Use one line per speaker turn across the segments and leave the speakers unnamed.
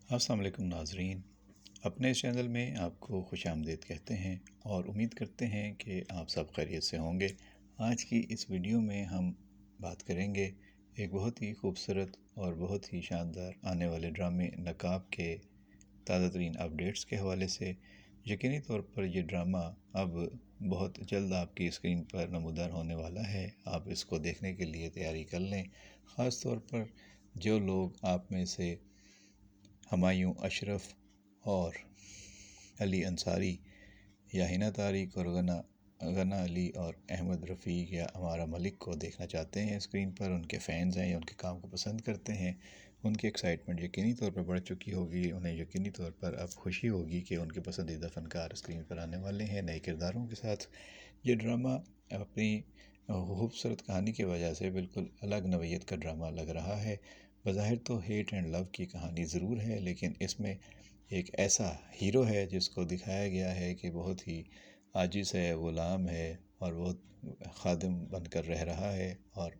السلام علیکم ناظرین، اپنے اس چینل میں آپ کو خوش آمدید کہتے ہیں اور امید کرتے ہیں کہ آپ سب خیریت سے ہوں گے۔ آج کی اس ویڈیو میں ہم بات کریں گے ایک بہت ہی خوبصورت اور بہت ہی شاندار آنے والے ڈرامے نقاب کے تازہ ترین اپڈیٹس کے حوالے سے۔ یقینی طور پر یہ ڈرامہ اب بہت جلد آپ کی اسکرین پر نمودار ہونے والا ہے۔ آپ اس کو دیکھنے کے لیے تیاری کر لیں۔ خاص طور پر جو لوگ آپ میں سے ہمایوں اشرف اور علی انصاری یا حنا طارق اور غنا علی اور احمد رفیق یا امارہ ملک کو دیکھنا چاہتے ہیں اسکرین پر، ان کے فینز ہیں یا ان کے کام کو پسند کرتے ہیں، ان کی ایکسائٹمنٹ یقینی طور پر بڑھ چکی ہوگی۔ انہیں یقینی طور پر اب خوشی ہوگی کہ ان کے پسندیدہ فنکار اسکرین پر آنے والے ہیں نئے کرداروں کے ساتھ۔ یہ ڈرامہ اپنی خوبصورت کہانی کی وجہ سے بالکل الگ نوعیت کا ڈرامہ لگ رہا ہے۔ بظاہر تو ہیٹ اینڈ لو کی کہانی ضرور ہے، لیکن اس میں ایک ایسا ہیرو ہے جس کو دکھایا گیا ہے کہ بہت ہی عاجز ہے، غلام ہے اور بہت خادم بن کر رہ رہا ہے، اور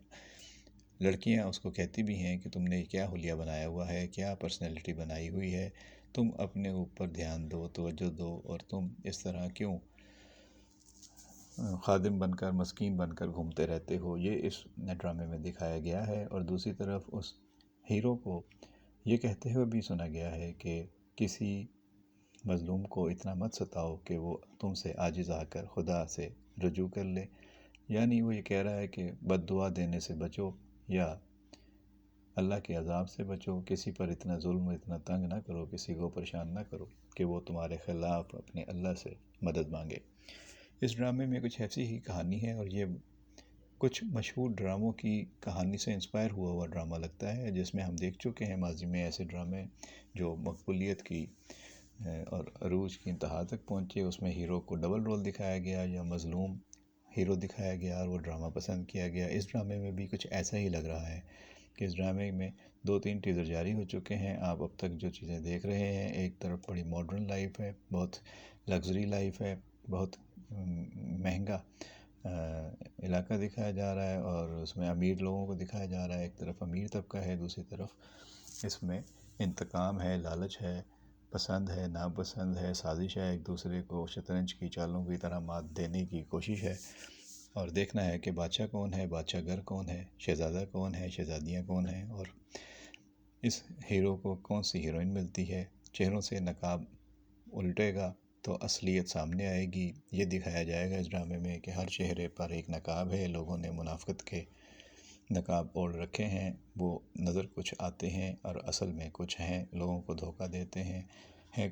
لڑکیاں اس کو کہتی بھی ہیں کہ تم نے کیا حلیہ بنایا ہوا ہے، کیا پرسنالٹی بنائی ہوئی ہے، تم اپنے اوپر دھیان دو، توجہ دو، اور تم اس طرح کیوں خادم بن کر مسکین بن کر گھومتے رہتے ہو۔ یہ اس ڈرامے میں دکھایا گیا ہے۔ اور دوسری طرف اس ہیرو کو یہ کہتے ہوئے بھی سنا گیا ہے کہ کسی مظلوم کو اتنا مت ستاؤ کہ وہ تم سے عاجز آ کر خدا سے رجوع کر لے۔ یعنی وہ یہ کہہ رہا ہے کہ بد دعا دینے سے بچو یا اللہ کے عذاب سے بچو، کسی پر اتنا ظلم، اتنا تنگ نہ کرو، کسی کو پریشان نہ کرو کہ وہ تمہارے خلاف اپنے اللہ سے مدد مانگے۔ اس ڈرامے میں کچھ ایسی ہی کہانی ہے، اور یہ کچھ مشہور ڈراموں کی کہانی سے انسپائر ہوا ڈرامہ لگتا ہے، جس میں ہم دیکھ چکے ہیں ماضی میں ایسے ڈرامے جو مقبولیت کی اور عروج کی انتہا تک پہنچے۔ اس میں ہیرو کو ڈبل رول دکھایا گیا یا مظلوم ہیرو دکھایا گیا اور وہ ڈرامہ پسند کیا گیا۔ اس ڈرامے میں بھی کچھ ایسا ہی لگ رہا ہے کہ اس ڈرامے میں 2-3 ٹیزر جاری ہو چکے ہیں۔ آپ اب تک جو چیزیں دیکھ رہے ہیں، ایک طرف بڑی ماڈرن لائف ہے، بہت لگژری لائف ہے، بہت مہنگا علاقہ دکھایا جا رہا ہے، اور اس میں امیر لوگوں کو دکھایا جا رہا ہے۔ ایک طرف امیر طبقہ ہے، دوسری طرف اس میں انتقام ہے، لالچ ہے، پسند ہے، ناپسند ہے، سازش ہے، ایک دوسرے کو شطرنج کی چالوں کی طرح مات دینے کی کوشش ہے، اور دیکھنا ہے کہ بادشاہ کون ہے، بادشاہ گھر کون ہے، شہزادہ کون ہے، شہزادیاں کون ہیں، اور اس ہیرو کو کون سی ہیروئن ملتی ہے۔ چہروں سے نقاب الٹے گا تو اصلیت سامنے آئے گی۔ یہ دکھایا جائے گا اس ڈرامے میں کہ ہر چہرے پر ایک نقاب ہے، لوگوں نے منافقت کے نقاب اوڑھ رکھے ہیں، وہ نظر کچھ آتے ہیں اور اصل میں کچھ ہیں، لوگوں کو دھوکہ دیتے ہیں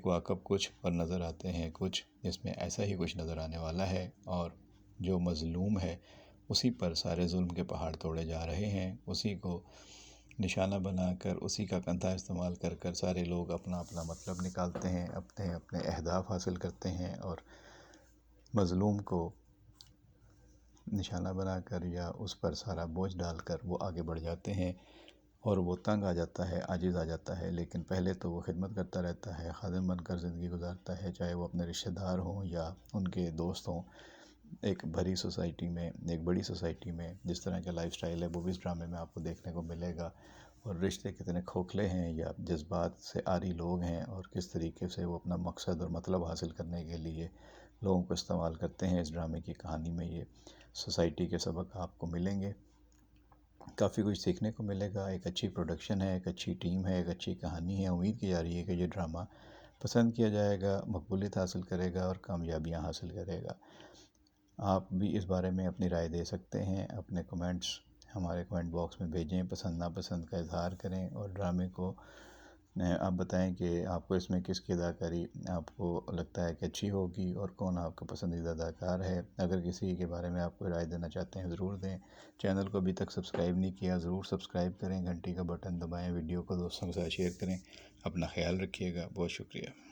واقب کچھ اور نظر آتے ہیں کچھ۔ اس میں ایسا ہی کچھ نظر آنے والا ہے، اور جو مظلوم ہے اسی پر سارے ظلم کے پہاڑ توڑے جا رہے ہیں، اسی کو نشانہ بنا کر، اسی کا کندھا استعمال کر کر سارے لوگ اپنا اپنا مطلب نکالتے ہیں، اپنے اپنے اہداف حاصل کرتے ہیں، اور مظلوم کو نشانہ بنا کر یا اس پر سارا بوجھ ڈال کر وہ آگے بڑھ جاتے ہیں، اور وہ تنگ آ جاتا ہے، عاجز آ جاتا ہے، لیکن پہلے تو وہ خدمت کرتا رہتا ہے، خادم بن کر زندگی گزارتا ہے، چاہے وہ اپنے رشتہ دار ہوں یا ان کے دوست ہوں۔ ایک بھری سوسائٹی میں، ایک بڑی سوسائٹی میں جس طرح کا لائف سٹائل ہے وہ بھی اس ڈرامے میں آپ کو دیکھنے کو ملے گا، اور رشتے کتنے کھوکھلے ہیں یا جذبات سے عاری لوگ ہیں، اور کس طریقے سے وہ اپنا مقصد اور مطلب حاصل کرنے کے لیے لوگوں کو استعمال کرتے ہیں۔ اس ڈرامے کی کہانی میں یہ سوسائٹی کے سبق آپ کو ملیں گے، کافی کچھ سیکھنے کو ملے گا۔ ایک اچھی پروڈکشن ہے، ایک اچھی ٹیم ہے، ایک اچھی کہانی ہے۔ امید کی جا رہی ہے کہ یہ ڈرامہ پسند کیا جائے گا، مقبولیت حاصل کرے گا اور کامیابیاں حاصل کرے گا۔ آپ بھی اس بارے میں اپنی رائے دے سکتے ہیں، اپنے کمنٹس ہمارے کمنٹ باکس میں بھیجیں، پسند ناپسند کا اظہار کریں، اور ڈرامے کو آپ بتائیں کہ آپ کو اس میں کس کی اداکاری آپ کو لگتا ہے کہ اچھی ہوگی، اور کون آپ کا پسندیدہ اداکار ہے۔ اگر کسی کے بارے میں آپ کو رائے دینا چاہتے ہیں ضرور دیں۔ چینل کو ابھی تک سبسکرائب نہیں کیا، ضرور سبسکرائب کریں، گھنٹی کا بٹن دبائیں، ویڈیو کو دوستوں کے ساتھ شیئر کریں۔ اپنا خیال رکھیے گا، بہت شکریہ۔